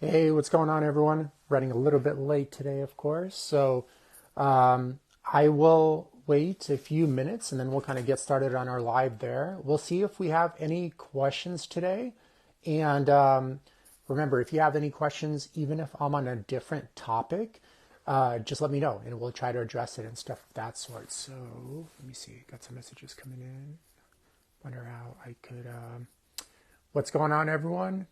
Hey, what's going on, everyone? Running a little bit late today, of course. I will wait a few minutes and then we'll kind of get started on our live there. We'll see if we have any questions today. And remember, if you have any questions, even if I'm on a different topic, just let me know and we'll try to address it and stuff of that sort. So let me see. Got some messages coming in. Wonder how I could. What's going on, everyone?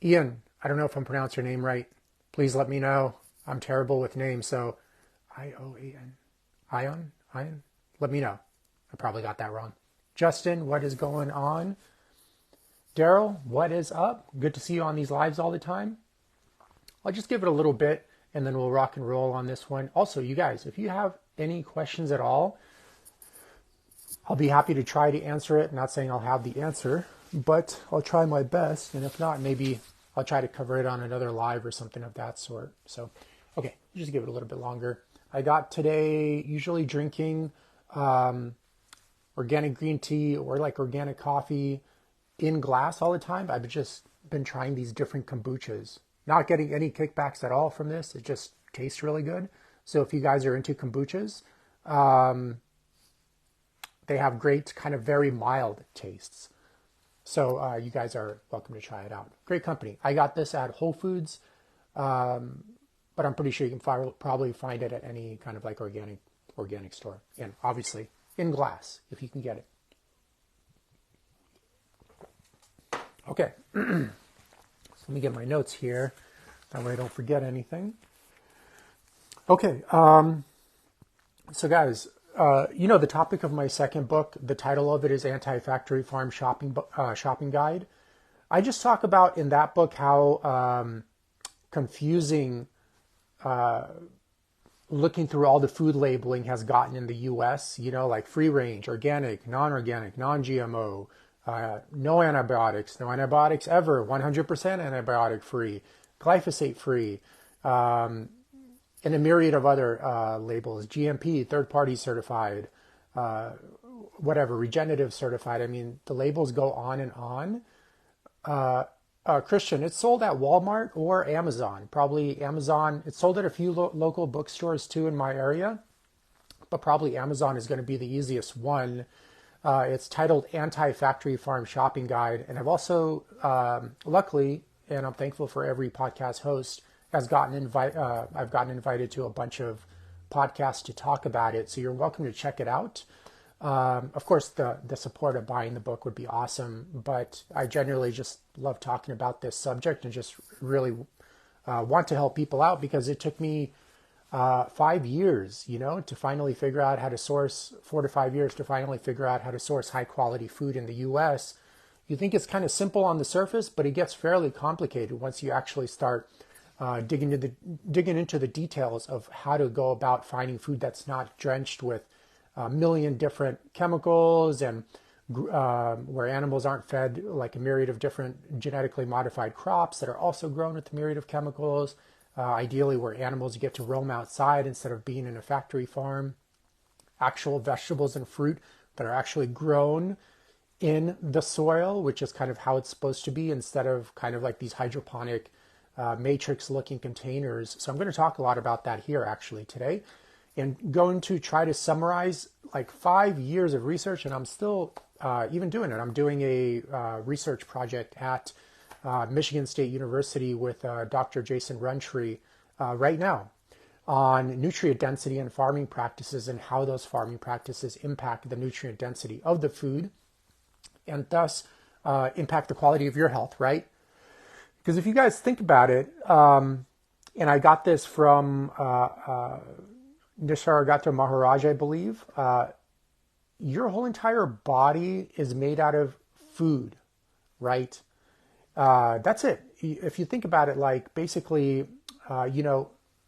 Ian, I don't know if I'm pronouncing your name right. Please let me know. I'm terrible with names, so Ioan. Ion? Let me know. I probably got that wrong. Justin, what is going on? Daryl, what is up? Good to see you on these lives all the time. I'll just give it a little bit and then we'll rock and roll on this one. Also, you guys, if you have any questions at all, I'll be happy to try to answer it. Not saying I'll have the answer, but I'll try my best. And if not, maybe I'll try to cover it on another live or something of that sort. So, okay, just give it a little bit longer. I got today usually drinking organic green tea or like organic coffee in glass all the time. I've just been trying these different kombuchas. Not getting any kickbacks at all from this. It just tastes really good. So if you guys are into kombuchas, they have great kind of very mild tastes. So you guys are welcome to try it out. Great company. I got this at Whole Foods, but I'm pretty sure you can probably find it at any kind of like organic store. And obviously in glass, if you can get it. Okay. So let me get my notes here. That way I don't forget anything. Okay. So guys, the topic of my second book, the title of it is Anti-Factory Farm Shopping Guide. I just talk about in that book how confusing looking through all the food labeling has gotten in the US, like free range, organic, non-organic, non-GMO, no antibiotics ever, 100% antibiotic free, glyphosate free, and a myriad of other labels, GMP, third party certified, regenerative certified. I mean, the labels go on and on. Christian, it's sold at Walmart or Amazon, probably Amazon. It's sold at a few local bookstores too in my area, but probably Amazon is going to be the easiest one. It's titled Anti-Factory Farm Shopping Guide. And I've also, luckily, and I'm thankful for every podcast host, I've gotten invited to a bunch of podcasts to talk about it. So you're welcome to check it out. Of course, the support of buying the book would be awesome, but I generally just love talking about this subject and just really want to help people out because it took me 5 years, to finally figure out how to source 4 to 5 years to finally figure out how to source high quality food in the U.S. You think it's kind of simple on the surface, but it gets fairly complicated once you actually start digging into the details of how to go about finding food that's not drenched with a million different chemicals and where animals aren't fed like a myriad of different genetically modified crops that are also grown with a myriad of chemicals. Ideally where animals get to roam outside instead of being in a factory farm. Actual vegetables and fruit that are actually grown in the soil, which is kind of how it's supposed to be instead of kind of like these hydroponic matrix looking containers. So I'm going to talk a lot about that here actually today and going to try to summarize like 5 years of research. And I'm still even doing it. I'm doing a research project at Michigan State University with Dr. Jason Runtree right now on nutrient density and farming practices and how those farming practices impact the nutrient density of the food and thus impact the quality of your health, right? Because if you guys think about it, and I got this from Nisargadatta Maharaj, I believe, your whole entire body is made out of food, right? That's it. If you think about it, like basically,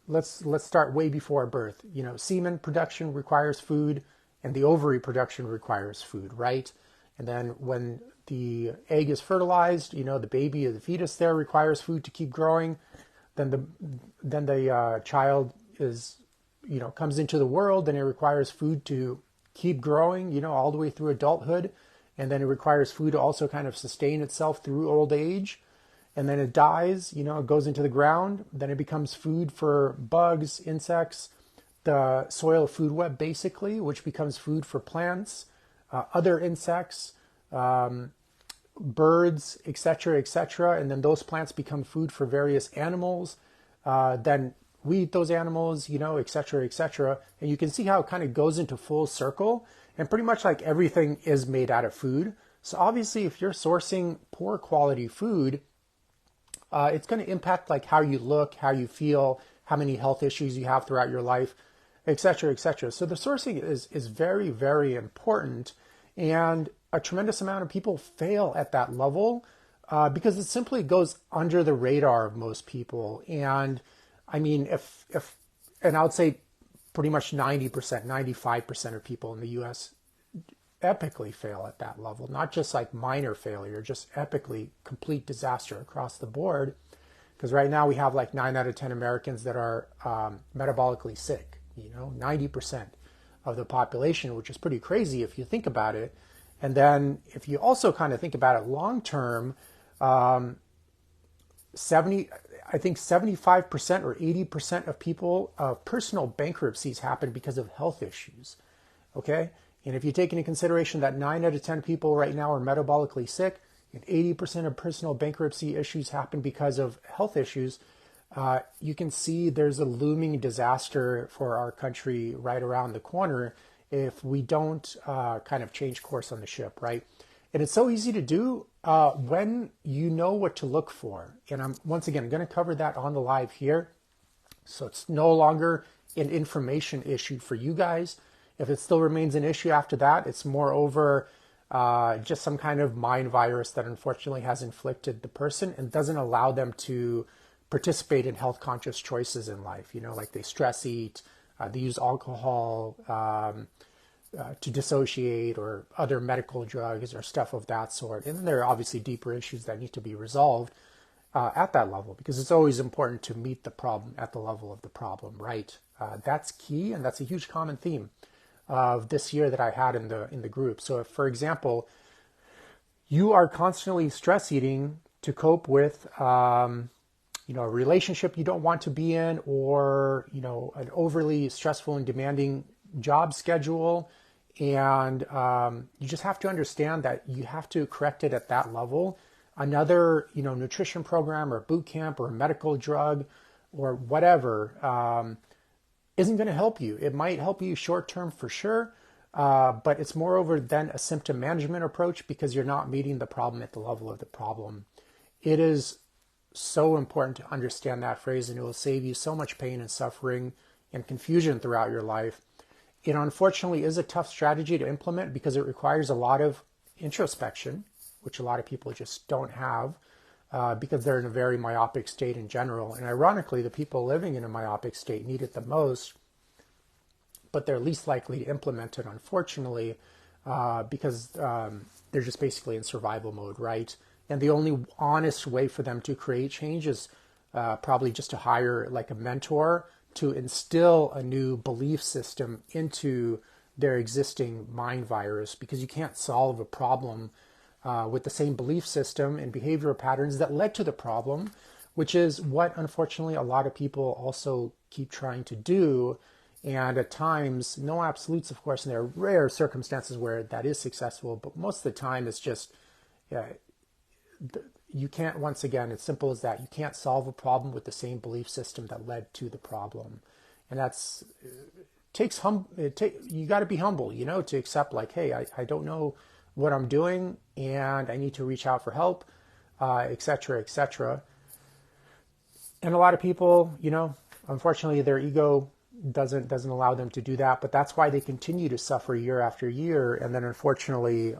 let's start way before birth. Semen production requires food, and the ovary production requires food, right? And then when the egg is fertilized, the baby or the fetus there requires food to keep growing. Then the child is, comes into the world, and it requires food to keep growing, all the way through adulthood. and then it requires food to also kind of sustain itself through old age. And then it dies, it goes into the ground. Then it becomes food for bugs, insects, the soil food web basically, which becomes food for plants, other insects, birds, etc., etc. And then those plants become food for various animals. Then we eat those animals, etc., etc. And you can see how it kind of goes into full circle. And pretty much like everything is made out of food. So obviously, if you're sourcing poor quality food, it's going to impact like how you look, how you feel, how many health issues you have throughout your life, etc., etc. So the sourcing is very, very important, and a tremendous amount of people fail at that level because it simply goes under the radar of most people. And I mean, and I would say pretty much 90%, 95% of people in the U.S. epically fail at that level, not just like minor failure, just epically complete disaster across the board. Because right now we have like 9 out of 10 Americans that are metabolically sick, 90% of the population, which is pretty crazy if you think about it. And then if you also kind of think about it long term, I think 75% or 80% of people, personal bankruptcies happen because of health issues. Okay. And if you take into consideration that 9 out of 10 people right now are metabolically sick, and 80% of personal bankruptcy issues happen because of health issues, you can see there's a looming disaster for our country right around the corner if we don't kind of change course on the ship, right? And it's so easy to do when you know what to look for. And I'm, once again, going to cover that on the live here. So it's no longer an information issue for you guys. If it still remains an issue after that, it's moreover just some kind of mind virus that unfortunately has inflicted the person and doesn't allow them to participate in health conscious choices in life. Like they stress eat, they use alcohol to dissociate, or other medical drugs or stuff of that sort. And then there are obviously deeper issues that need to be resolved at that level, because it's always important to meet the problem at the level of the problem, right? That's key, and that's a huge common theme of this year that I had in the group. So if, for example, you are constantly stress eating to cope with a relationship you don't want to be in, or an overly stressful and demanding job schedule, and you just have to understand that you have to correct it at that level. Another nutrition program or boot camp or a medical drug or whatever isn't going to help you. It might help you short term for sure, but it's moreover then a symptom management approach, because you're not meeting the problem at the level of the problem. It is so important to understand that phrase, and it will save you so much pain and suffering and confusion throughout your life. It unfortunately is a tough strategy to implement because it requires a lot of introspection, which a lot of people just don't have because they're in a very myopic state in general. And ironically, the people living in a myopic state need it the most, but they're least likely to implement it, unfortunately, because they're just basically in survival mode, right? And the only honest way for them to create change is probably just to hire like a mentor to instill a new belief system into their existing mind virus, because you can't solve a problem with the same belief system and behavioral patterns that led to the problem, which is what unfortunately a lot of people also keep trying to do. And at times, no absolutes, of course, and there are rare circumstances where that is successful, but most of the time it's just, you can't, once again, it's simple as that. You can't solve a problem with the same belief system that led to the problem. And that's, you got to be humble, to accept like, hey, I don't know what I'm doing and I need to reach out for help, et cetera, et cetera. And a lot of people, unfortunately, their ego doesn't allow them to do that, but that's why they continue to suffer year after year. And then unfortunately,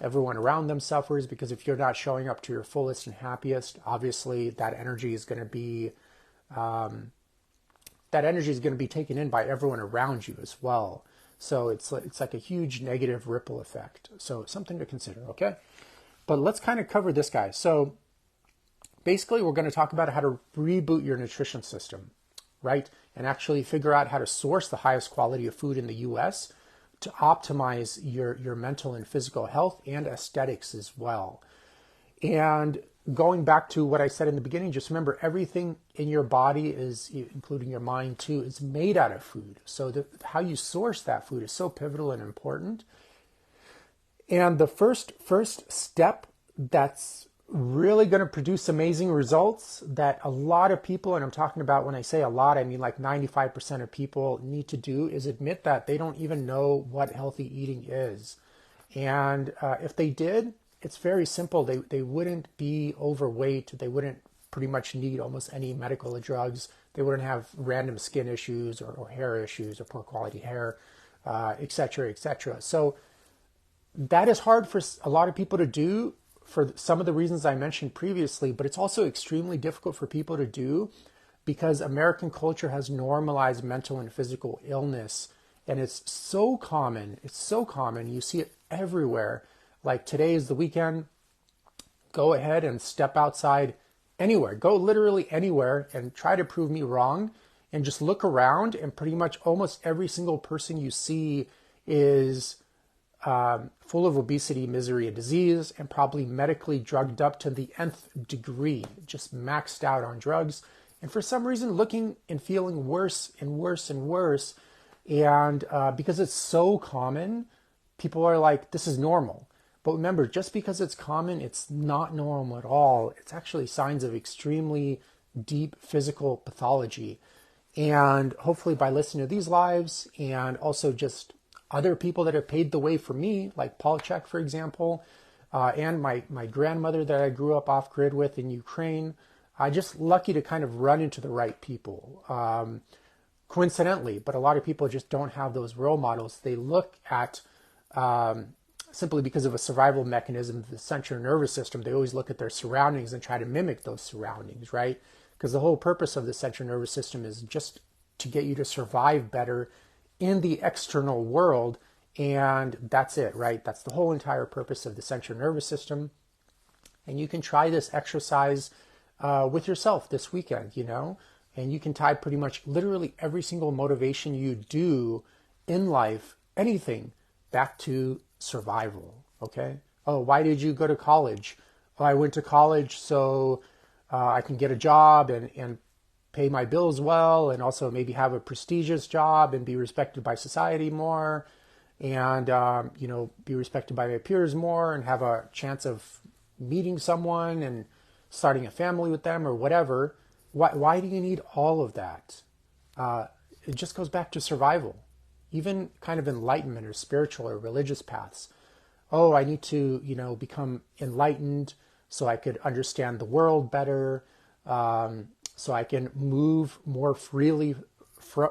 everyone around them suffers, because if you're not showing up to your fullest and happiest, obviously that energy is going to be taken in by everyone around you as well. So it's like a huge negative ripple effect. So something to consider, okay? But let's kind of cover this guy. So basically, we're going to talk about how to reboot your nutrition system, right? And actually figure out how to source the highest quality of food in the U.S. to optimize your mental and physical health and aesthetics as well. And going back to what I said in the beginning, just remember everything in your body is, including your mind too, is made out of food. So how you source that food is so pivotal and important. And the first step that's really going to produce amazing results that a lot of people, and I'm talking about, when I say a lot, I mean like 95% of people need to do, is admit that they don't even know what healthy eating is. And if they did, it's very simple. They wouldn't be overweight. They wouldn't pretty much need almost any medical drugs. They wouldn't have random skin issues or hair issues or poor quality hair, et cetera, et cetera. So that is hard for a lot of people to do for some of the reasons I mentioned previously, but it's also extremely difficult for people to do because American culture has normalized mental and physical illness. And it's so common. It's so common. You see it everywhere. Like today is the weekend. Go ahead and step outside anywhere. Go literally anywhere and try to prove me wrong. And just look around, and pretty much almost every single person you see is full of obesity, misery, and disease, and probably medically drugged up to the nth degree, just maxed out on drugs. And for some reason, looking and feeling worse and worse and worse. And because it's so common, people are like, this is normal. But remember, just because it's common, it's not normal at all. It's actually signs of extremely deep physical pathology. And hopefully by listening to these lives and also just other people that have paved the way for me, like Paul Chek, for example, and my grandmother that I grew up off grid with in Ukraine, I'm just lucky to kind of run into the right people. Coincidentally, but a lot of people just don't have those role models. They look at, simply because of a survival mechanism of the central nervous system, they always look at their surroundings and try to mimic those surroundings, right? Because the whole purpose of the central nervous system is just to get you to survive better in the external world, and that's it, right? That's the whole entire purpose of the central nervous system. And you can try this exercise with yourself this weekend, and you can tie pretty much literally every single motivation you do in life, anything, back to survival, okay? Oh, why did you go to college? Oh, I went to college so I can get a job and pay my bills well, and also maybe have a prestigious job and be respected by society more, and be respected by my peers more, and have a chance of meeting someone and starting a family with them or whatever. Why do you need all of that? It just goes back to survival. Even kind of enlightenment or spiritual or religious paths. Oh, I need to, become enlightened so I could understand the world better, so I can move more freely through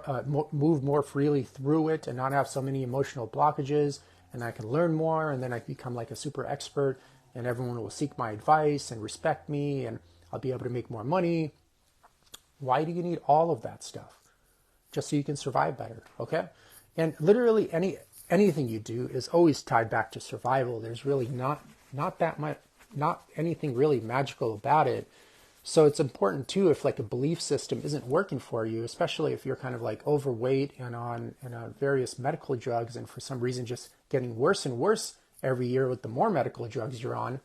it and not have so many emotional blockages, and I can learn more, and then I become like a super expert, and everyone will seek my advice and respect me, and I'll be able to make more money. Why do you need all of that stuff? Just so you can survive better, okay? And literally anything you do is always tied back to survival. There's really not that much, not anything really magical about it. So it's important too, if like a belief system isn't working for you, especially if you're kind of like overweight and on various medical drugs, and for some reason just getting worse and worse every year with the more medical drugs you're on,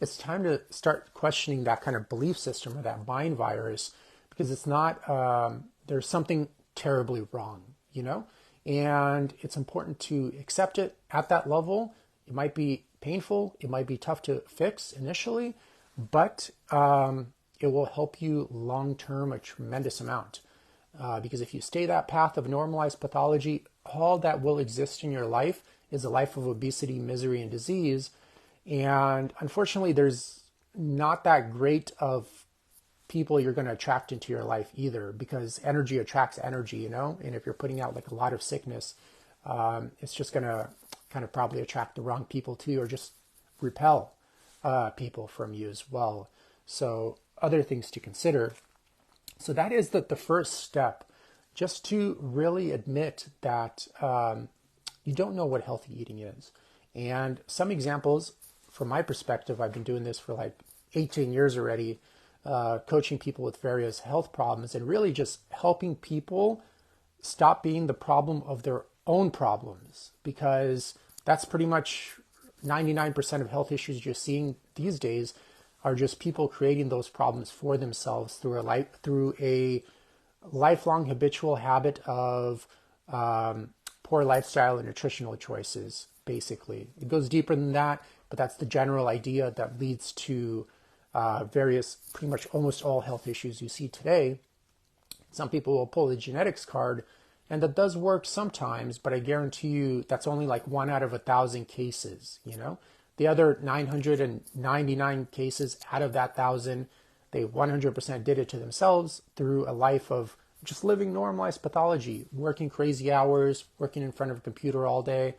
it's time to start questioning that kind of belief system or that mind virus, because it's not, there's something terribly wrong, and it's important to accept it at that level. It might be painful. It might be tough to fix initially, but it will help you long-term a tremendous amount. Because if you stay that path of normalized pathology, all that will exist in your life is a life of obesity, misery, and disease. And unfortunately, there's not that great of people you're going to attract into your life either, because energy attracts energy, and if you're putting out like a lot of sickness, it's just going to kind of probably attract the wrong people too, or just repel people from you as well. So other things to consider. So that is the first step, just to really admit that you don't know what healthy eating is. And some examples from my perspective, I've been doing this for like 18 years already, coaching people with various health problems and really just helping people stop being the problem of their own problems, because that's pretty much 99% of health issues you're seeing these days are just people creating those problems for themselves through a lifelong habitual habit of poor lifestyle and nutritional choices. Basically, it goes deeper than that, but that's the general idea that leads to various, pretty much almost all health issues you see today. Some people will pull the genetics card, and that does work sometimes, but I guarantee you that's only like 1 out of 1,000 cases. The other 999 cases out of that 1,000, they 100% did it to themselves through a life of just living normalized pathology, working crazy hours, working in front of a computer all day,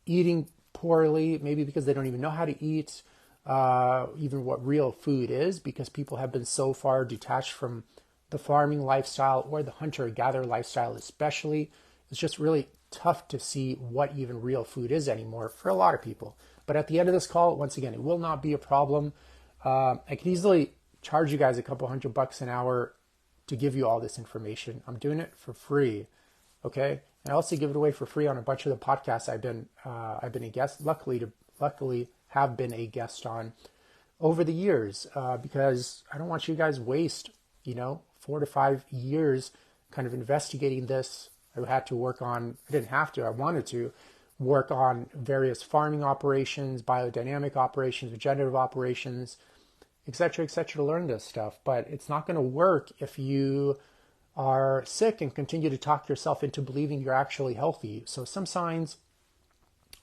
eating poorly, maybe because they don't even know how to eat, even what real food is, because people have been so far detached from the farming lifestyle or the hunter-gatherer lifestyle especially. It's just really tough to see what even real food is anymore for a lot of people. But at the end of this call, once again, it will not be a problem. I could easily charge you guys a couple $100 an hour to give you all this information. I'm doing it for free, okay? And I also give it away for free on a bunch of the podcasts I've been a guest, luckily have been a guest on over the years, because I don't want you guys waste, 4 to 5 years kind of investigating this. I wanted to work on various farming operations, biodynamic operations, regenerative operations, et cetera, to learn this stuff. But it's not going to work if you are sick and continue to talk yourself into believing you're actually healthy. So some signs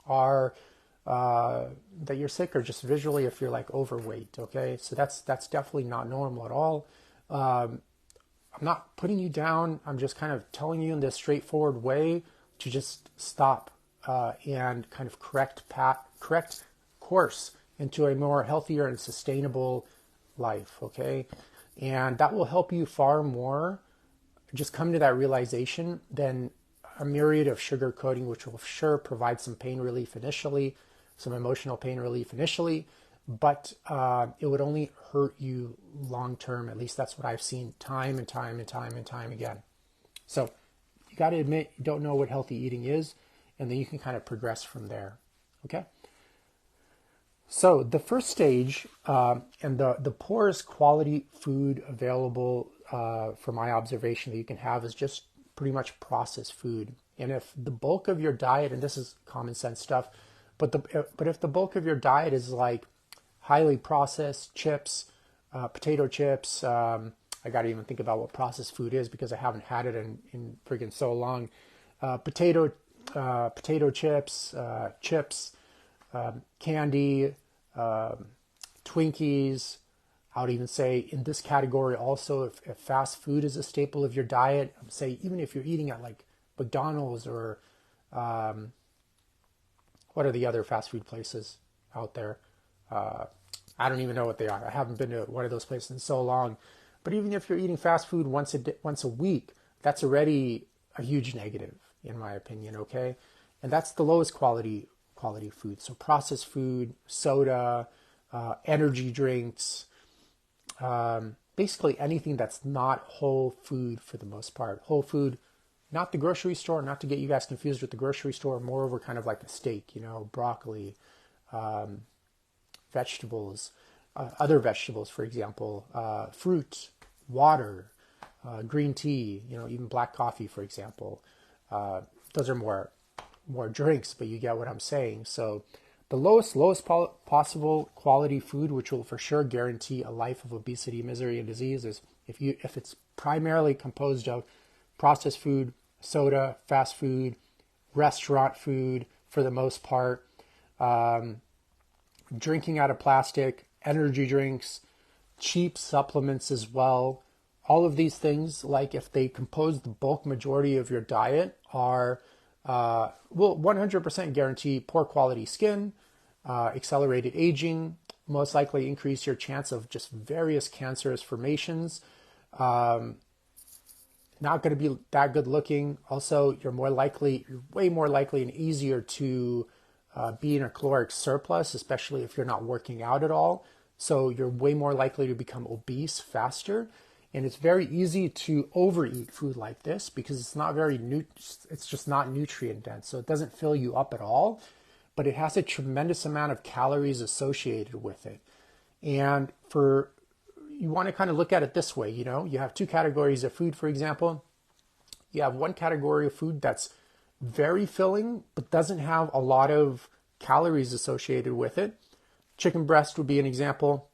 are that you're sick, or just visually if you're like overweight, okay? So that's definitely not normal at all. I'm not putting you down. I'm just kind of telling you in this straightforward way to just stop and kind of correct course into a more healthier and sustainable life, okay? And that will help you far more just come to that realization than a myriad of sugar coating, which will sure provide some pain relief initially, some emotional pain relief initially, but it would only hurt you long term. At least that's what I've seen time and time again. So you got to admit you don't know what healthy eating is, and then you can kind of progress from there. Okay. So the first stage, and the poorest quality food available from my observation that you can have, is just pretty much processed food. And if the bulk of your diet, and this is common sense stuff, but if the bulk of your diet is like highly processed chips, potato chips, I got to even think about what processed food is because I haven't had it in friggin' so long. Potato chips, candy, Twinkies. I would even say in this category also, if fast food is a staple of your diet, I would say even if you're eating at like McDonald's or what are the other fast food places out there? I don't even know what they are. I haven't been to one of those places in so long. But even if you're eating fast food once a week, that's already a huge negative, in my opinion, okay? And that's the lowest quality food. So processed food, soda, energy drinks, basically anything that's not whole food for the most part. Whole food, not the grocery store, not to get you guys confused with the grocery store, moreover kind of like a steak, broccoli, vegetables, other vegetables, for example, fruit, water, green tea, even black coffee, for example. Those are more drinks, but you get what I'm saying. So the lowest possible quality food, which will for sure guarantee a life of obesity, misery, and disease, is if it's primarily composed of processed food, soda, fast food, restaurant food for the most part, drinking out of plastic, energy drinks, cheap supplements as well. All of these things, like if they compose the bulk majority of your diet, will 100% guarantee poor quality skin, accelerated aging, most likely increase your chance of just various cancerous formations, not going to be that good looking. Also, you're way more likely and easier to be in a caloric surplus, especially if you're not working out at all. So you're way more likely to become obese faster. And it's very easy to overeat food like this because it's not it's just not nutrient dense. So it doesn't fill you up at all, but it has a tremendous amount of calories associated with it. And you want to kind of look at it this way, you have two categories of food, for example. You have one category of food that's very filling, but doesn't have a lot of calories associated with it. Chicken breast would be an example.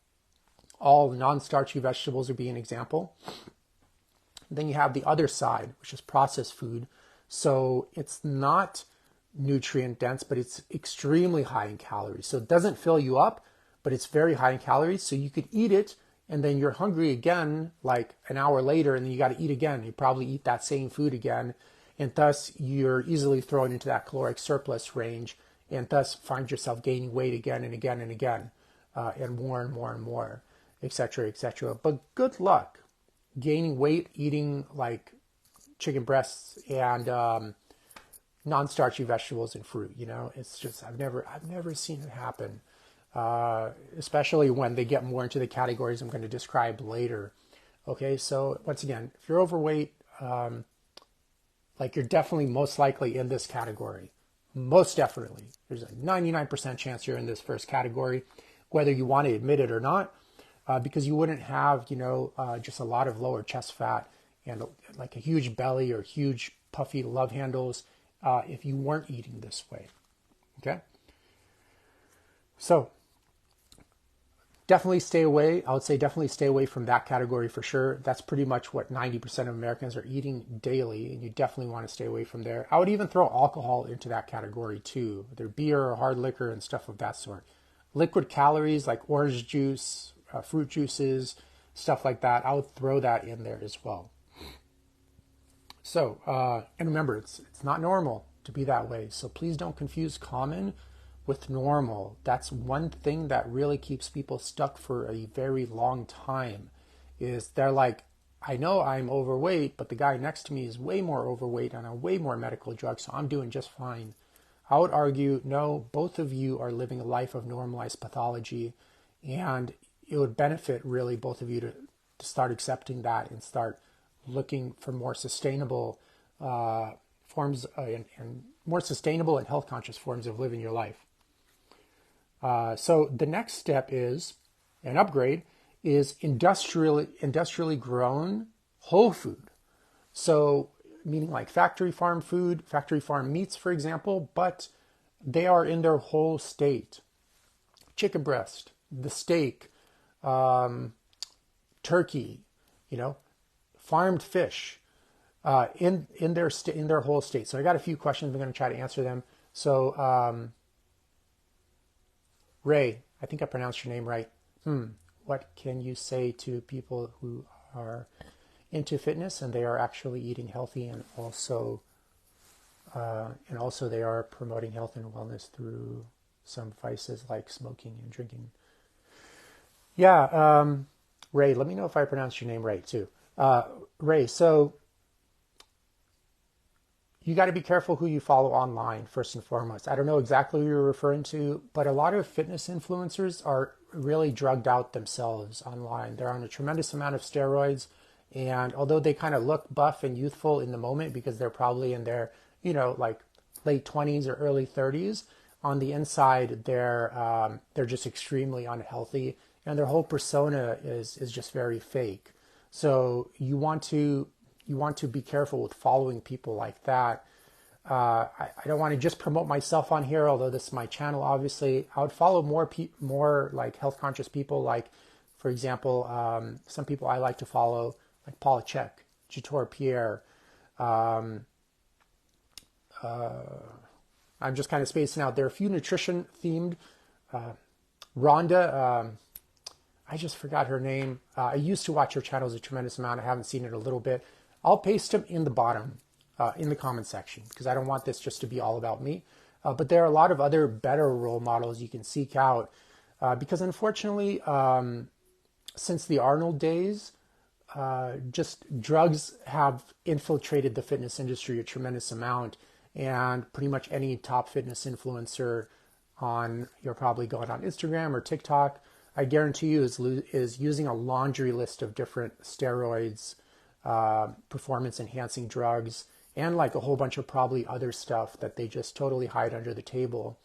All non-starchy vegetables would be an example. Then you have the other side, which is processed food. So it's not nutrient dense, but it's extremely high in calories. So it doesn't fill you up, but it's very high in calories. So you could eat it and then you're hungry again like an hour later, and then you got to eat again. You probably eat that same food again. And thus you're easily thrown into that caloric surplus range, and thus find yourself gaining weight again and again and again, and more and more and more, etc., etc. But good luck gaining weight eating like chicken breasts and non-starchy vegetables and fruit. It's just I've never seen it happen, especially when they get more into the categories I'm going to describe later. Okay, so once again, if you're overweight, you're definitely most likely in this category. Most definitely. There's a 99% chance you're in this first category, whether you want to admit it or not, because you wouldn't have, just a lot of lower chest fat and like a huge belly or huge puffy love handles if you weren't eating this way. Okay? So definitely stay away. I would say definitely stay away from that category for sure. That's pretty much what 90% of Americans are eating daily, and you definitely want to stay away from there. I would even throw alcohol into that category too, whether beer or hard liquor and stuff of that sort. Liquid calories like orange juice, fruit juices, stuff like that, I would throw that in there as well. So, and remember, it's not normal to be that way. So please don't confuse common with normal. That's one thing that really keeps people stuck for a very long time, is they're like, I know I'm overweight, but the guy next to me is way more overweight and on way more medical drugs, so I'm doing just fine. I would argue, no, both of you are living a life of normalized pathology, and it would benefit really both of you to start accepting that and start looking for more sustainable forms and more sustainable and health conscious forms of living your life. So the next step is an upgrade is industrially grown whole food. So meaning like factory farm food, factory farm meats, for example, but they are in their whole state. Chicken breast, the steak, turkey, farmed fish, in their whole state. So I got a few questions. I'm going to try to answer them. So Ray, I think I pronounced your name right. What can you say to people who are into fitness and they are actually eating healthy and also they are promoting health and wellness through some vices like smoking and drinking? Yeah, Ray, let me know if I pronounced your name right too. Ray, so you got to be careful who you follow online, first and foremost. I don't know exactly who you're referring to, but a lot of fitness influencers are really drugged out themselves online. They're on a tremendous amount of steroids, and although they kind of look buff and youthful in the moment because they're probably in their, like late 20s or early 30s, on the inside they're just extremely unhealthy, and their whole persona is just very fake. So you want to be careful with following people like that. I don't want to just promote myself on here, although this is my channel, obviously. I would follow more like health conscious people, like, for example, some people I like to follow, like Paula Chek, Jator Pierre. I'm just kind of spacing out. There are a few nutrition themed. Rhonda, I just forgot her name. I used to watch her channels a tremendous amount. I haven't seen it a little bit. I'll paste them in the bottom, in the comment section, because I don't want this just to be all about me. But there are a lot of other better role models you can seek out, because unfortunately, since the Arnold days, just drugs have infiltrated the fitness industry a tremendous amount, and pretty much any top fitness influencer you're probably going on Instagram or TikTok. I guarantee you, is using a laundry list of different steroids, performance enhancing drugs, and like a whole bunch of probably other stuff that they just totally hide under the table.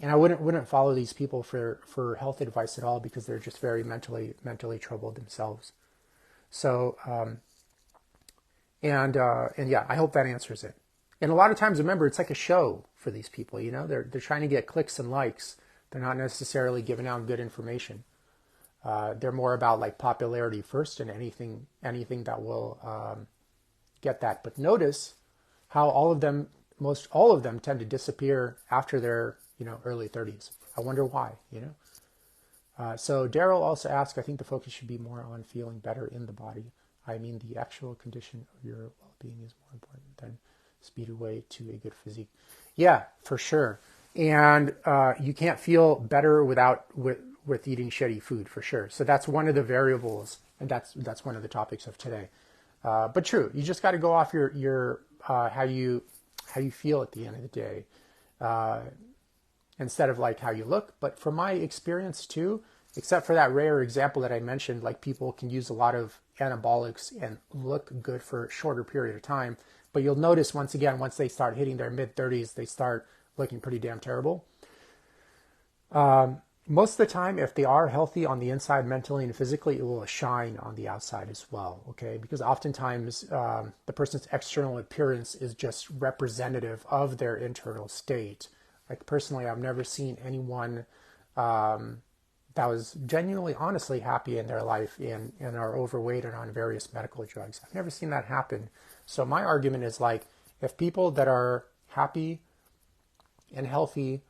And I wouldn't follow these people for health advice at all, because they're just very mentally troubled themselves. So and yeah, I hope that answers it. And a lot of times, remember, it's like a show for these people. You know, they're trying to get clicks and likes. They're not necessarily giving out good information. They're more about like popularity first, and anything that will get that. But notice how most all of them tend to disappear after their early 30s. I wonder why. So Daryl also asked, I think the focus should be more on feeling better in the body. I mean, the actual condition of your well-being is more important than speed away to a good physique. Yeah, for sure. And you can't feel better with eating shitty food, for sure. So that's one of the variables, and that's one of the topics of today. But true, you just got to go off your how you feel at the end of the day, instead of like how you look. But from my experience too, except for that rare example that I mentioned, like people can use a lot of anabolics and look good for a shorter period of time. But you'll notice once they start hitting their mid-30s, they start looking pretty damn terrible. Most of the time, if they are healthy on the inside, mentally and physically, it will shine on the outside as well, okay? Because oftentimes the person's external appearance is just representative of their internal state. Like personally, I've never seen anyone that was genuinely, honestly happy in their life and are overweight and on various medical drugs. I've never seen that happen. So my argument is like, if people that are happy and healthy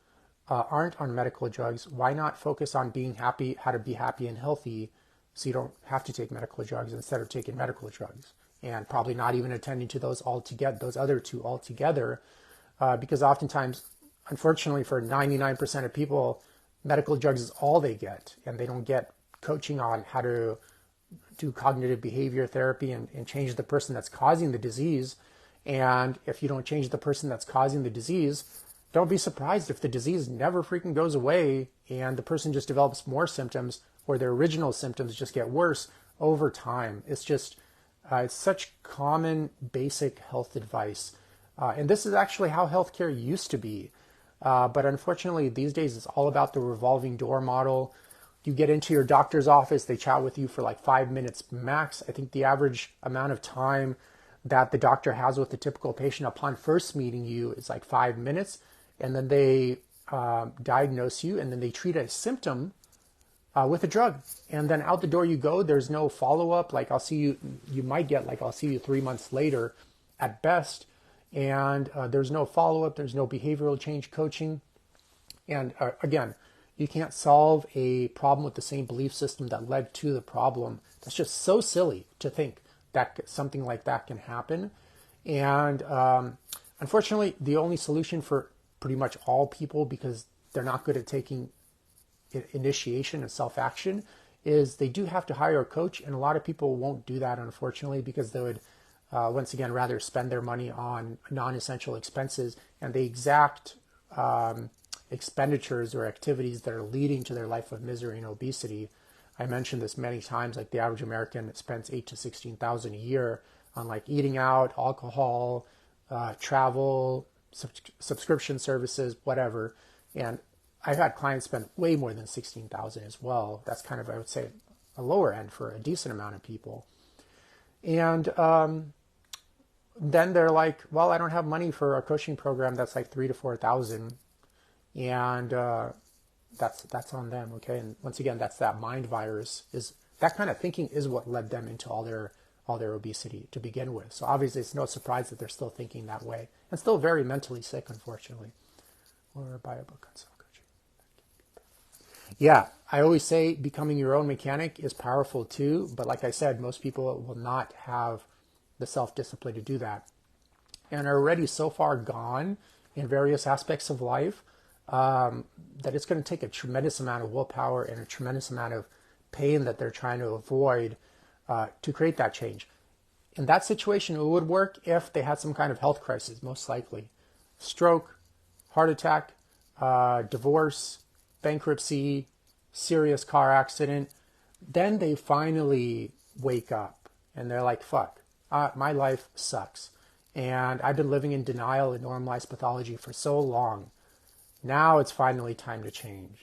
aren't on medical drugs, why not focus on being happy, how to be happy and healthy, so you don't have to take medical drugs instead of taking medical drugs, and probably not even attending to those other two altogether, because oftentimes, unfortunately, for 99% of people, medical drugs is all they get, and they don't get coaching on how to do cognitive behavior therapy and change the person that's causing the disease. And if you don't change the person that's causing the disease, don't be surprised if the disease never freaking goes away and the person just develops more symptoms, or their original symptoms just get worse over time. It's just, it's such common basic health advice. And this is actually how healthcare used to be. But unfortunately, these days, it's all about the revolving door model. You get into your doctor's office, they chat with you for like 5 minutes max. I think the average amount of time that the doctor has with the typical patient upon first meeting you is like 5 minutes. And then they diagnose you, and then they treat a symptom with a drug. And then out the door you go. There's no follow-up. Like I'll see you 3 months later at best. And there's no follow-up. There's no behavioral change coaching. And again, you can't solve a problem with the same belief system that led to the problem. That's just so silly to think that something like that can happen. And unfortunately, the only solution for pretty much all people, because they're not good at taking initiation and self-action, is they do have to hire a coach. And a lot of people won't do that, unfortunately, because they would, once again, rather spend their money on non-essential expenses and the exact expenditures or activities that are leading to their life of misery and obesity. I mentioned this many times, like the average American spends $8,000 to $16,000 a year on like eating out, alcohol, travel, subscription services, whatever. And I've had clients spend way more than $16,000 as well. That's kind of, I would say, a lower end for a decent amount of people. And then they're like, well, I don't have money for a coaching program that's like $3,000 to $4,000. And that's on them, okay? And once again, that's that mind virus. Is that kind of thinking is what led them into all their obesity to begin with. So obviously, it's no surprise that they're still thinking that way and still very mentally sick, unfortunately. Or buy a book on self-coaching. Yeah, I always say becoming your own mechanic is powerful too. But like I said, most people will not have the self-discipline to do that, and are already so far gone in various aspects of life that it's going to take a tremendous amount of willpower and a tremendous amount of pain that they're trying to avoid to create that change. In that situation, it would work if they had some kind of health crisis, most likely. Stroke, heart attack, divorce, bankruptcy, serious car accident, then they finally wake up and they're like, fuck, my life sucks. And I've been living in denial and normalized pathology for so long. Now it's finally time to change.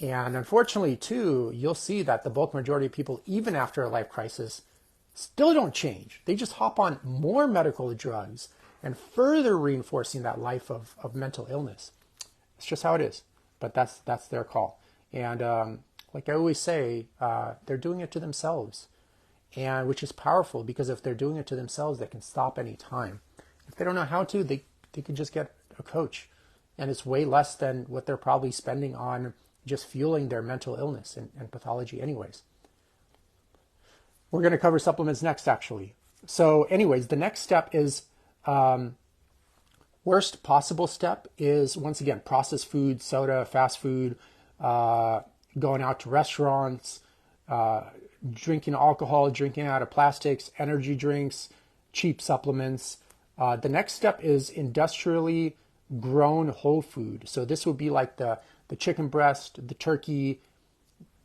And unfortunately, too, you'll see that the bulk majority of people, even after a life crisis, still don't change. They just hop on more medical drugs and further reinforcing that life of mental illness. It's just how it is. But that's their call. And like I always say, they're doing it to themselves, and which is powerful, because if they're doing it to themselves, they can stop any time. If they don't know how to, they can just get a coach. And it's way less than what they're probably spending on just fueling their mental illness and pathology anyways. We're going to cover supplements next, actually. So anyways, the next step is, worst possible step is, once again, processed food, soda, fast food, going out to restaurants, drinking alcohol, drinking out of plastics, energy drinks, cheap supplements. The next step is industrially grown whole food. So this would be like the chicken breast, the turkey,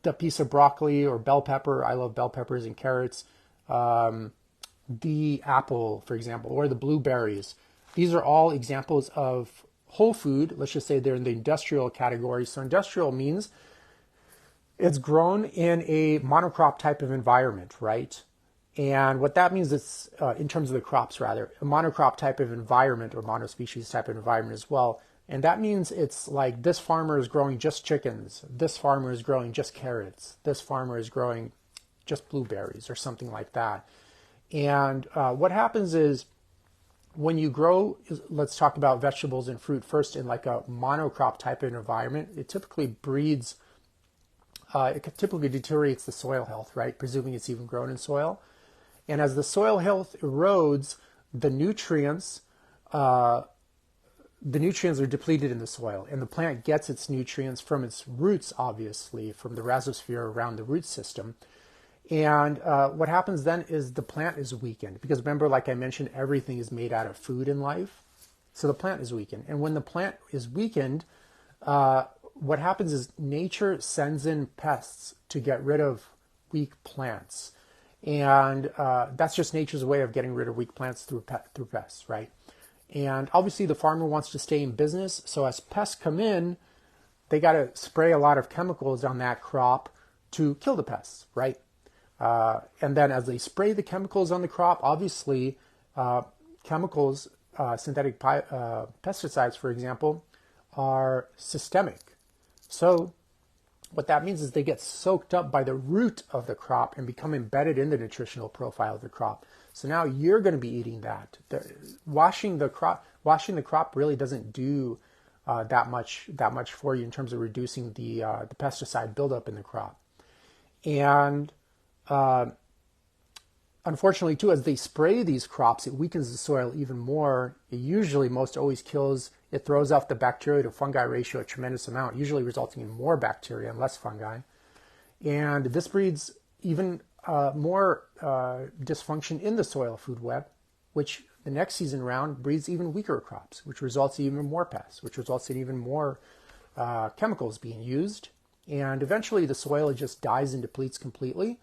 the piece of broccoli or bell pepper. I love bell peppers and carrots. The apple, for example, or the blueberries. These are all examples of whole food. Let's just say they're in the industrial category. So industrial means it's grown in a monocrop type of environment, right? And what that means is, in terms of the crops rather, a monocrop type of environment, or monospecies type of environment as well. And that means it's like this farmer is growing just chickens, this farmer is growing just carrots, this farmer is growing just blueberries or something like that. And what happens is, when you grow, let's talk about vegetables and fruit first, in like a monocrop type of environment, it typically breeds, it typically deteriorates the soil health, right? Presuming it's even grown in soil. And as the soil health erodes, the nutrients are depleted in the soil, and the plant gets its nutrients from its roots, obviously, from the rhizosphere around the root system. And what happens then is the plant is weakened, because remember, like I mentioned, everything is made out of food in life. So the plant is weakened. And when the plant is weakened, what happens is nature sends in pests to get rid of weak plants. And that's just nature's way of getting rid of weak plants through pests, right? And obviously the farmer wants to stay in business. So as pests come in, they got to spray a lot of chemicals on that crop to kill the pests, right? And then as they spray the chemicals on the crop, obviously chemicals, synthetic pesticides, for example, are systemic. So what that means is they get soaked up by the root of the crop and become embedded in the nutritional profile of the crop. So now you're going to be eating that. Washing the crop really doesn't do that much for you in terms of reducing the pesticide buildup in the crop. And unfortunately, too, as they spray these crops, it weakens the soil even more. It usually most always kills. It throws off the bacteria to fungi ratio a tremendous amount, usually resulting in more bacteria and less fungi. And this breeds even more dysfunction in the soil food web, which the next season round breeds even weaker crops, which results in even more pests, which results in even more chemicals being used. And eventually the soil just dies and depletes completely.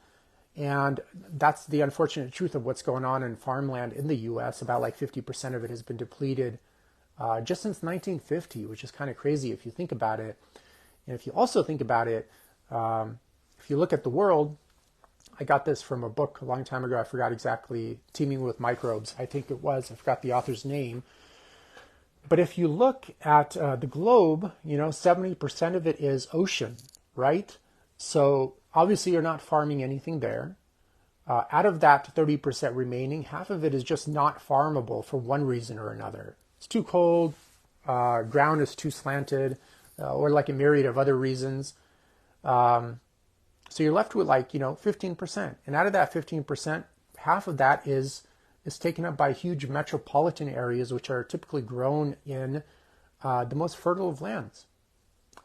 And that's the unfortunate truth of what's going on in farmland in the U.S. About like 50% of it has been depleted just since 1950, which is kind of crazy if you think about it. And if you also think about it, if you look at the world, I got this from a book a long time ago. I forgot exactly, Teeming with Microbes, I think it was. I forgot the author's name. But if you look at the globe, 70% of it is ocean, right? So obviously you're not farming anything there. Out of that 30% remaining, half of it is just not farmable for one reason or another. It's too cold, ground is too slanted, or like a myriad of other reasons. So you're left with 15%. And out of that 15%, half of that is taken up by huge metropolitan areas, which are typically grown in the most fertile of lands.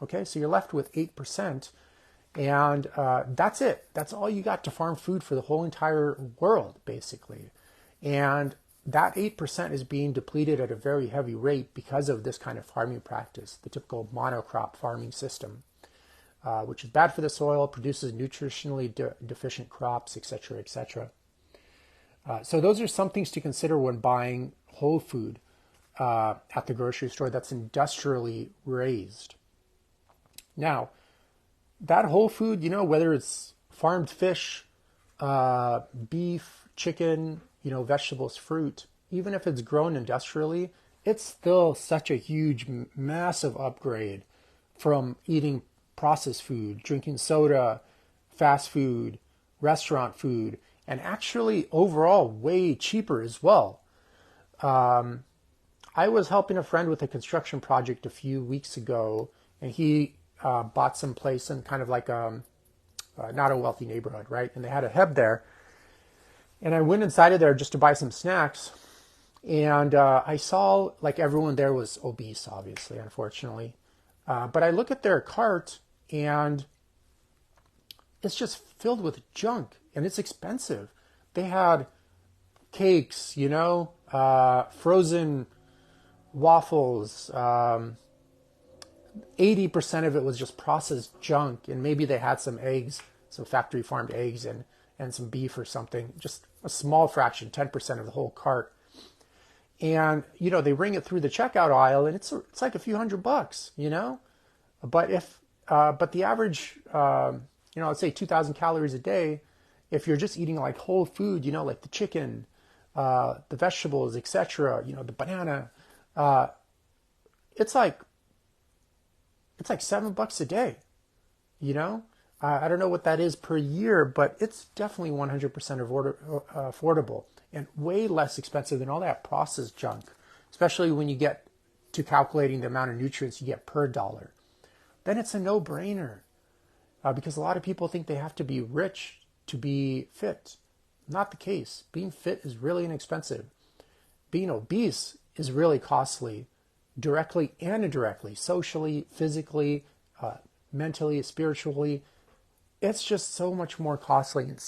Okay, so you're left with 8%. And that's it. That's all you got to farm food for the whole entire world, basically. And that 8% is being depleted at a very heavy rate because of this kind of farming practice, the typical monocrop farming system. which is bad for the soil, produces nutritionally deficient crops, etc., etc. So those are some things to consider when buying whole food at the grocery store that's industrially raised. Now, that whole food, whether it's farmed fish, beef, chicken, vegetables, fruit, even if it's grown industrially, it's still such a huge, massive upgrade from eating processed food, drinking soda, fast food, restaurant food, and actually overall way cheaper as well. I was helping a friend with a construction project a few weeks ago, and he bought some place in kind of like not a wealthy neighborhood, right? And they had a Heb there. And I went inside of there just to buy some snacks. And I saw like everyone there was obese, obviously, unfortunately. But I look at their cart and it's just filled with junk and it's expensive. They had cakes, frozen waffles. 80% of it was just processed junk. And maybe they had some eggs, some factory farmed eggs and some beef or something, just a small fraction, 10% of the whole cart. And, they ring it through the checkout aisle and it's like a few $100, But the average, let's say 2,000 calories a day, if you're just eating like whole food, like the chicken, the vegetables, etc., the banana, it's like $7 a day, I don't know what that is per year, but it's definitely 100% affordable and way less expensive than all that processed junk, especially when you get to calculating the amount of nutrients you get per dollar. Then it's a no-brainer because a lot of people think they have to be rich to be fit. Not the case. Being fit is really inexpensive. Being obese is really costly, directly and indirectly, socially, physically, mentally, spiritually. It's just so much more costly in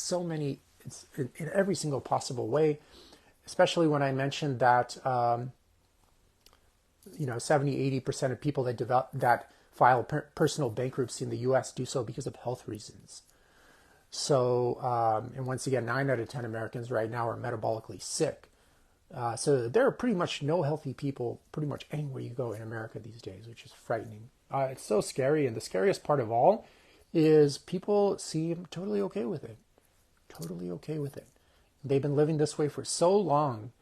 it's in every single possible way, especially when I mentioned that, 70-80% of people that file personal bankruptcy in the U.S. do so because of health reasons. So, and once again, 9 out of 10 Americans right now are metabolically sick. So there are pretty much no healthy people pretty much anywhere you go in America these days, which is frightening. It's so scary. And the scariest part of all is people seem totally okay with it. Totally okay with it. They've been living this way for so long.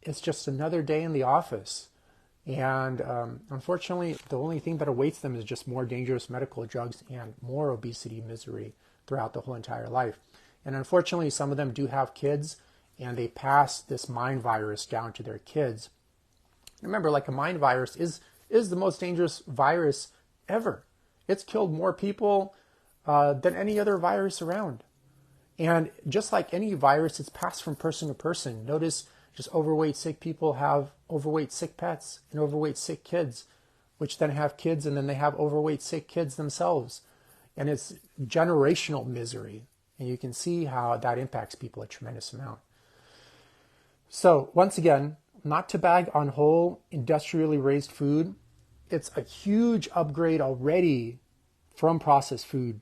It's just another day in the office. And unfortunately, the only thing that awaits them is just more dangerous medical drugs and more obesity misery throughout the whole entire life. And unfortunately, some of them do have kids and they pass this mind virus down to their kids. Remember, like a mind virus is the most dangerous virus ever. It's killed more people than any other virus around. And just like any virus, it's passed from person to person. Notice just overweight sick people have overweight sick pets and overweight sick kids, which then have kids and then they have overweight sick kids themselves. And it's generational misery. And you can see how that impacts people a tremendous amount. So once again, not to bag on whole industrially raised food. It's a huge upgrade already from processed food,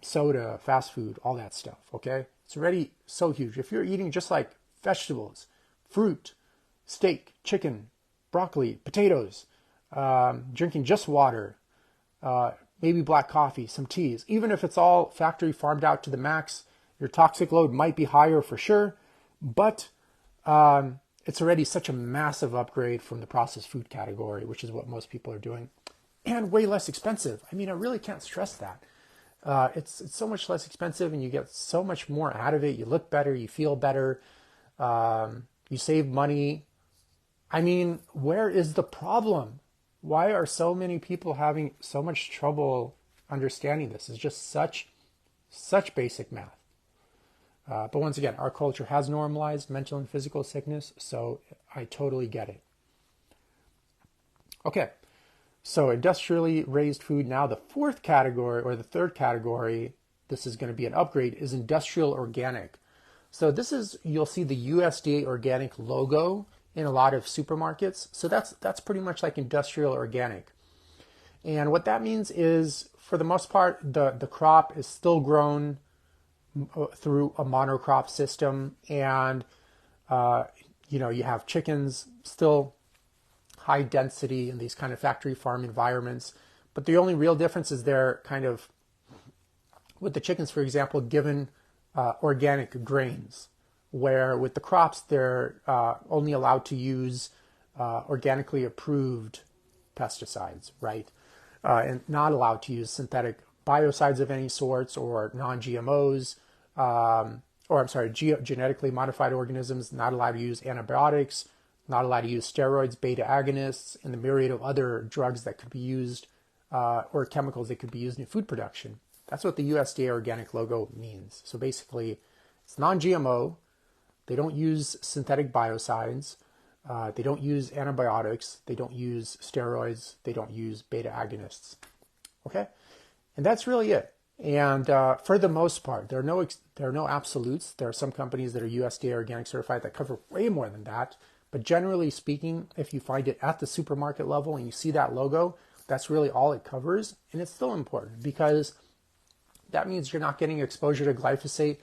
soda, fast food, all that stuff, okay? It's already so huge. If you're eating just like vegetables, fruit, steak, chicken, broccoli, potatoes, drinking just water, maybe black coffee, some teas, even if it's all factory farmed out to the max, your toxic load might be higher for sure, but it's already such a massive upgrade from the processed food category, which is what most people are doing, and way less expensive. I mean, I really can't stress that. It's so much less expensive and you get so much more out of it. You look better, you feel better, you save money. I mean, where is the problem? Why are so many people having so much trouble understanding this? It's just such basic math. But once again, our culture has normalized mental and physical sickness, so I totally get it. Okay, so industrially raised food. Now the fourth category, or the third category, this is going to be an upgrade, is industrial organic. So this is, you'll see the USDA organic logo in a lot of supermarkets. So that's pretty much like industrial organic. And what that means is, for the most part, the crop is still grown through a monocrop system, and you have chickens still high density in these kind of factory farm environments. But the only real difference is they're kind of, with the chickens, for example, given organic grains, where with the crops, they're only allowed to use organically approved pesticides, right? And not allowed to use synthetic biocides of any sorts, or non-GMOs, genetically modified organisms, not allowed to use antibiotics, not allowed to use steroids, beta agonists, and the myriad of other drugs that could be used, or chemicals that could be used in food production. That's what the USDA organic logo means. So basically, it's non-GMO. They don't use synthetic biocides. They don't use antibiotics. They don't use steroids. They don't use beta agonists. Okay? And that's really it. And for the most part, there are no absolutes. There are some companies that are USDA organic certified that cover way more than that. But generally speaking, if you find it at the supermarket level and you see that logo, that's really all it covers. And it's still important, because that means you're not getting exposure to glyphosate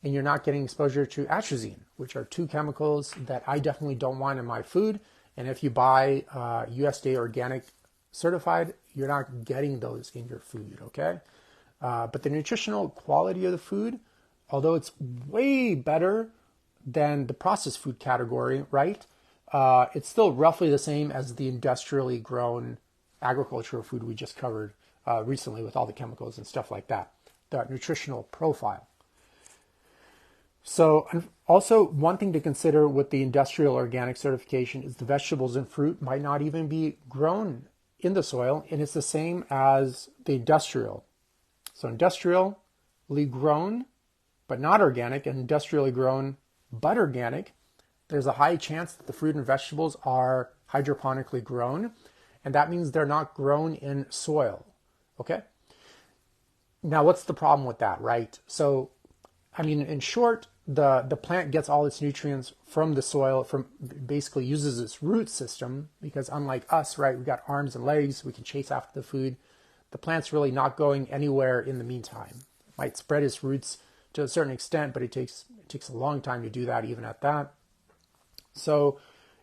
and you're not getting exposure to atrazine, which are two chemicals that I definitely don't want in my food. And if you buy USDA organic certified, you're not getting those in your food, okay? But the nutritional quality of the food, although it's way better than the processed food category, right? It's still roughly the same as the industrially grown agricultural food we just covered recently, with all the chemicals and stuff like that, the nutritional profile. So also, one thing to consider with the industrial organic certification is the vegetables and fruit might not even be grown in the soil, and it's the same as the industrial. So industrially grown but not organic, and industrially grown but organic, there's a high chance that the fruit and vegetables are hydroponically grown, and that means they're not grown in soil, okay? Now, what's the problem with that, right? So, I mean, in short, the plant gets all its nutrients from the soil, from basically uses its root system, because unlike us, right, we've got arms and legs, we can chase after the food. The plant's really not going anywhere in the meantime. It might spread its roots to a certain extent, but it takes a long time to do that, even at that. So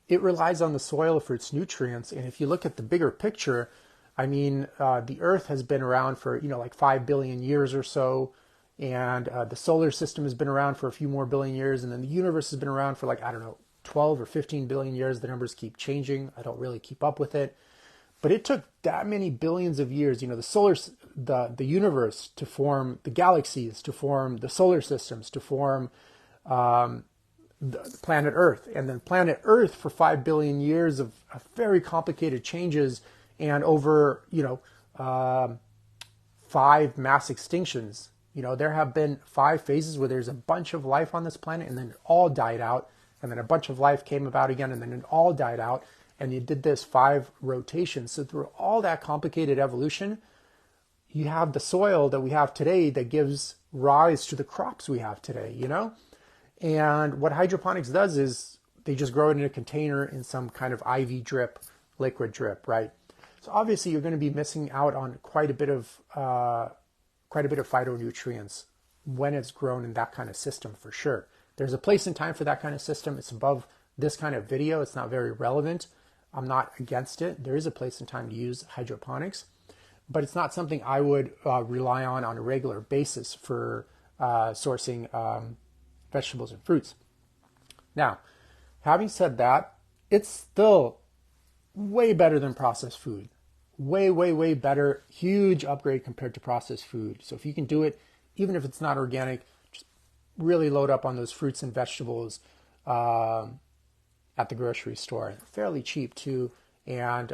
it relies on the soil for its nutrients. And if you look at the bigger picture, I mean, the Earth has been around for, like 5 billion years or so. And the solar system has been around for a few more billion years. And then the universe has been around for 12 or 15 billion years. The numbers keep changing. I don't really keep up with it. But it took that many billions of years, the universe to form, the galaxies to form, the solar systems to form the planet Earth. And then planet Earth for 5 billion years of very complicated changes, and over, 5 mass extinctions. There have been 5 phases where there's a bunch of life on this planet, and then it all died out, and then a bunch of life came about again, and then it all died out, and you did this 5 rotations. So through all that complicated evolution, you have the soil that we have today that gives rise to the crops we have today, And what hydroponics does is they just grow it in a container in some kind of IV drip, liquid drip, right? So obviously you're going to be missing out on quite a bit of phytonutrients when it's grown in that kind of system, for sure. There's a place and time for that kind of system. It's above this kind of video. It's not very relevant. I'm not against it. There is a place and time to use hydroponics, but it's not something I would rely on a regular basis for sourcing vegetables and fruits. Now, having said that, it's still way better than processed food. Way, way, way better. Huge upgrade compared to processed food. So if you can do it, even if it's not organic, just really load up on those fruits and vegetables at the grocery store. Fairly cheap too. And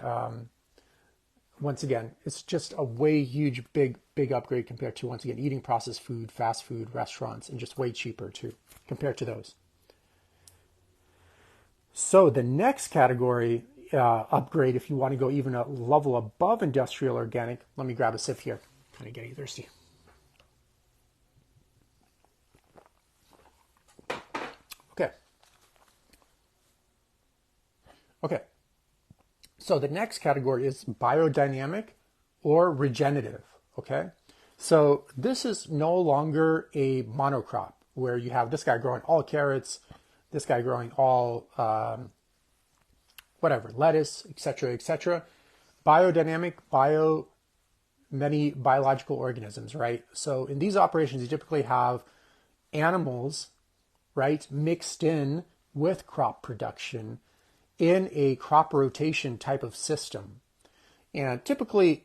once again, it's just a way huge, big upgrade compared to, once again, eating processed food, fast food, restaurants, and just way cheaper too, compared to those. So the next category upgrade, if you want to go even a level above industrial organic, let me grab a sip here. Kind of getting thirsty. Okay. So the next category is biodynamic or regenerative, okay? So this is no longer a monocrop where you have this guy growing all carrots, this guy growing all whatever, lettuce, etc., etc. Biodynamic, many biological organisms, right? So in these operations, you typically have animals, right, mixed in with crop production in a crop rotation type of system. And typically,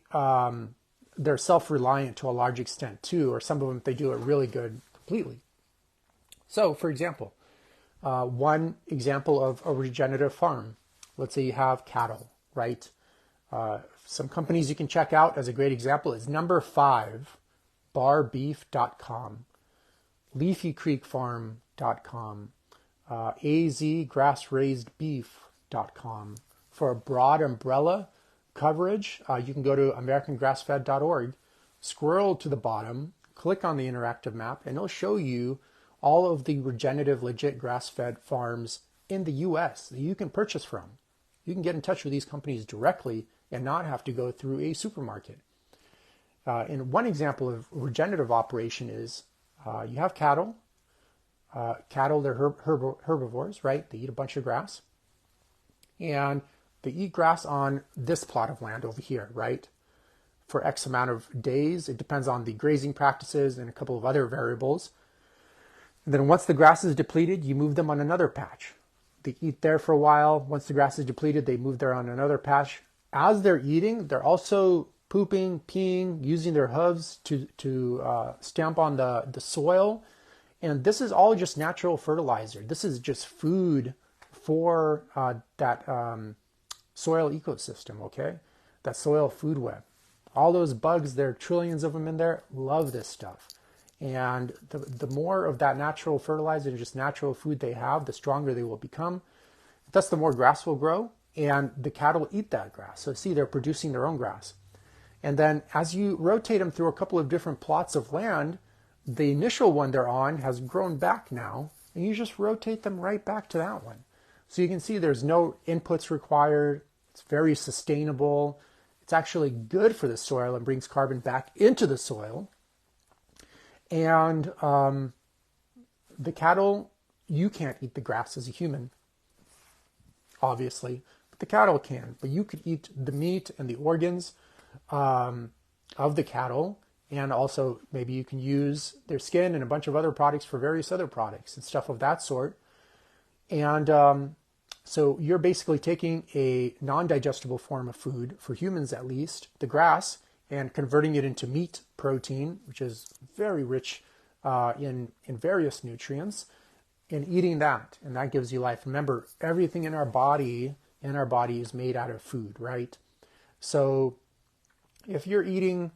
they're self-reliant to a large extent too, or some of them, they do it really good completely. So, for example, one example of a regenerative farm, let's say you have cattle, right? Some companies you can check out as a great example is number 5, barbeef.com, leafycreekfarm.com, azgrassraisedbeef.com. For a broad umbrella coverage, you can go to americangrassfed.org, scroll to the bottom, click on the interactive map, and it'll show you all of the regenerative, legit grass-fed farms in the U.S. that you can purchase from. You can get in touch with these companies directly and not have to go through a supermarket. And one example of regenerative operation is you have cattle. Cattle, they're herbivores, right? They eat a bunch of grass. And they eat grass on this plot of land over here, right? For X amount of days. It depends on the grazing practices and a couple of other variables. And then once the grass is depleted, you move them on another patch. They eat there for a while. Once the grass is depleted, they move there on another patch. As they're eating, they're also pooping, peeing, using their hooves to stamp on the soil. And this is all just natural fertilizer. This is just food for that soil ecosystem, okay? That soil food web. All those bugs, there are trillions of them in there, love this stuff. And the more of that natural fertilizer and just natural food they have, the stronger they will become. Thus, the more grass will grow, and the cattle eat that grass. So see, they're producing their own grass. And then as you rotate them through a couple of different plots of land, the initial one they're on has grown back now, and you just rotate them right back to that one. So you can see there's no inputs required. It's very sustainable. It's actually good for the soil and brings carbon back into the soil. And the cattle, you can't eat the grass as a human, obviously, but the cattle can. But you could eat the meat and the organs of the cattle, and also maybe you can use their skin and a bunch of other products for various other products and stuff of that sort. And so you're basically taking a non-digestible form of food, for humans at least, the grass, and converting it into meat protein, which is very rich in various nutrients, and eating that. And that gives you life. Remember, everything in our body is made out of food, right? So if you're eating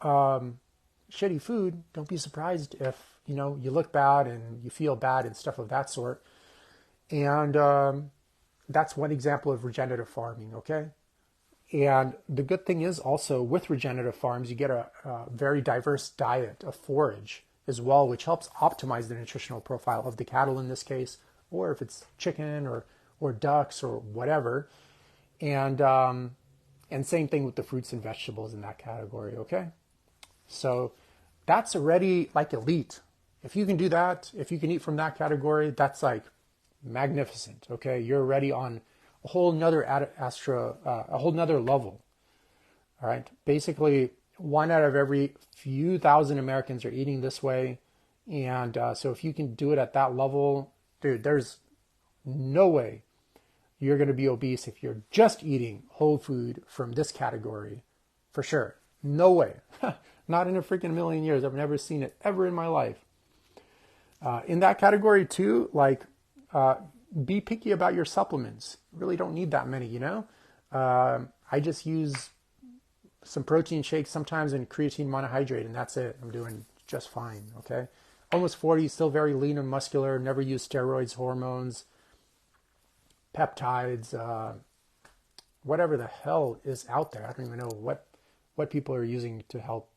shitty food, don't be surprised if, you look bad and you feel bad and stuff of that sort. And that's one example of regenerative farming, okay? And the good thing is also with regenerative farms, you get a very diverse diet of forage as well, which helps optimize the nutritional profile of the cattle in this case, or if it's chicken or ducks or whatever. And same thing with the fruits and vegetables in that category, okay? So that's already like elite. If you can do that, if you can eat from that category, that's like magnificent, okay? You're already on a whole nother level. All right. Basically, 1 out of every few thousand Americans are eating this way. And so if you can do it at that level, dude, there's no way you're going to be obese if you're just eating whole food from this category, for sure. No way. Not in a freaking million years. I've never seen it ever in my life. In that category too, like, be picky about your supplements. You really don't need that many, I just use some protein shakes sometimes and creatine monohydrate, and that's it. I'm doing just fine, okay? Almost 40, still very lean and muscular, never use steroids, hormones, peptides, whatever the hell is out there. I don't even know what people are using to help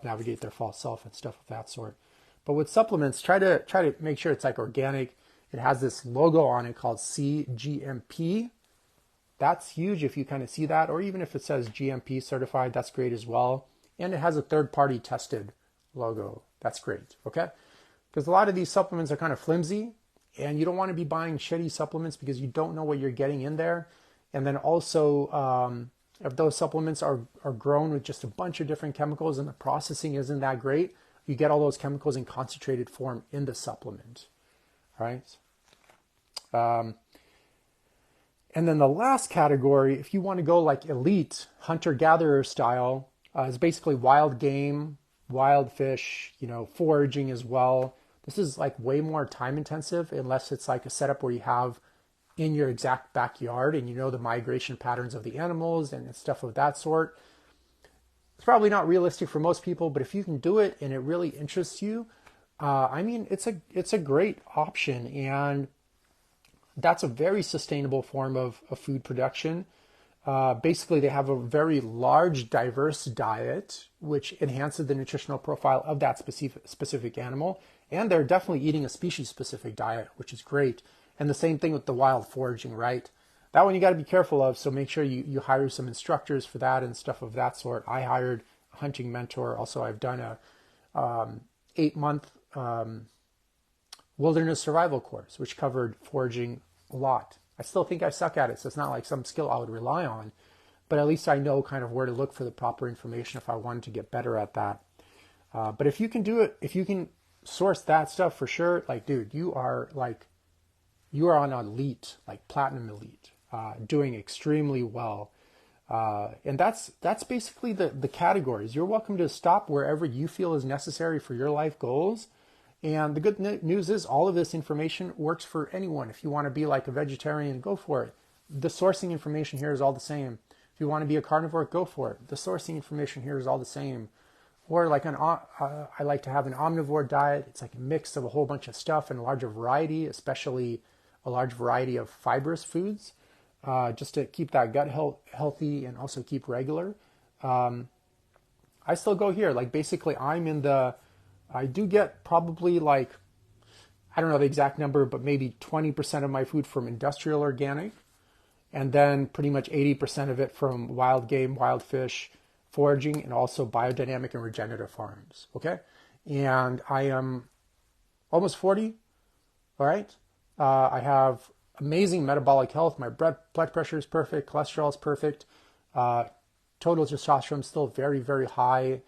navigate their false self and stuff of that sort. But with supplements, try to make sure it's like organic. It has this logo on it called CGMP, That's huge if you kind of see that, or even if it says GMP certified, that's great as well. And it has a third-party tested logo. That's great, okay? Because a lot of these supplements are kind of flimsy, and you don't want to be buying shitty supplements because you don't know what you're getting in there. And then also, if those supplements are grown with just a bunch of different chemicals and the processing isn't that great, you get all those chemicals in concentrated form in the supplement, right? And then the last category, if you want to go like elite hunter-gatherer style, is basically wild game, wild fish, foraging as well. This is like way more time intensive unless it's like a setup where you have in your exact backyard and you know the migration patterns of the animals and stuff of that sort. It's probably not realistic for most people, but if you can do it and it really interests you, it's a great option, and that's a very sustainable form of food production. Basically, they have a very large, diverse diet, which enhances the nutritional profile of that specific animal. And they're definitely eating a species-specific diet, which is great. And the same thing with the wild foraging, right? That one you got to be careful of, so make sure you hire some instructors for that and stuff of that sort. I hired a hunting mentor. Also, I've done a 8-month wilderness survival course, which covered foraging a lot. I still think I suck at it, so it's not like some skill I would rely on, but at least I know kind of where to look for the proper information if I wanted to get better at that. But if you can do it, if you can source that stuff for sure, like, dude, you are on elite, like platinum elite, doing extremely well. And that's basically the categories. You're welcome to stop wherever you feel is necessary for your life goals. And the good news is all of this information works for anyone. If you want to be like a vegetarian, go for it. The sourcing information here is all the same. If you want to be a carnivore, go for it. The sourcing information here is all the same. Or like I like to have an omnivore diet. It's like a mix of a whole bunch of stuff and a larger variety, especially a large variety of fibrous foods, just to keep that gut healthy and also keep regular. I still go here. Like basically I do get probably like, I don't know the exact number, but maybe 20% of my food from industrial organic, and then pretty much 80% of it from wild game, wild fish, foraging, and also biodynamic and regenerative farms. Okay. And I am almost 40. All right. I have amazing metabolic health. My blood pressure is perfect. Cholesterol is perfect. Total testosterone is still very, very high.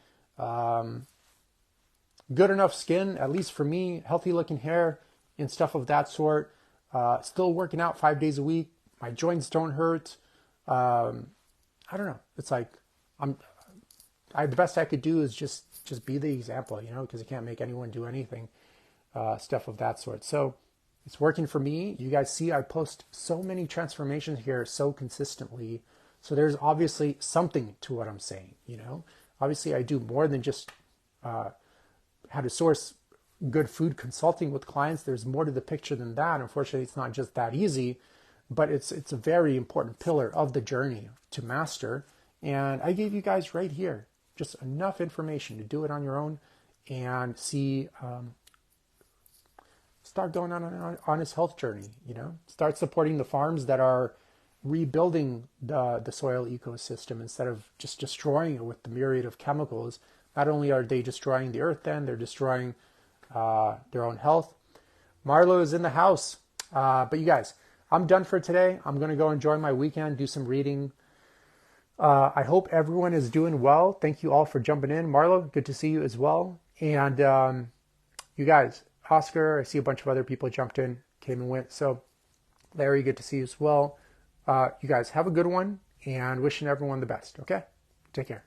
Good enough skin, at least for me, healthy looking hair and stuff of that sort. Still working out 5 days a week. My joints don't hurt. I don't know. It's like the best I could do is just be the example, because I can't make anyone do anything, stuff of that sort. So it's working for me. You guys see I post so many transformations here so consistently. So there's obviously something to what I'm saying, Obviously I do more than just how to source good food consulting with clients. There's more to the picture than that. Unfortunately, it's not just that easy, but it's a very important pillar of the journey to master. And I gave you guys right here just enough information to do it on your own and see, start going on an honest health journey, start supporting the farms that are rebuilding the soil ecosystem instead of just destroying it with the myriad of chemicals. Not only are they destroying the earth, then they're destroying their own health. Marlo is in the house. But you guys, I'm done for today. I'm going to go enjoy my weekend, do some reading. I hope everyone is doing well. Thank you all for jumping in. Marlo, good to see you as well. And you guys, Oscar, I see a bunch of other people jumped in, came and went. So Larry, good to see you as well. You guys have a good one and wishing everyone the best. Okay? Take care.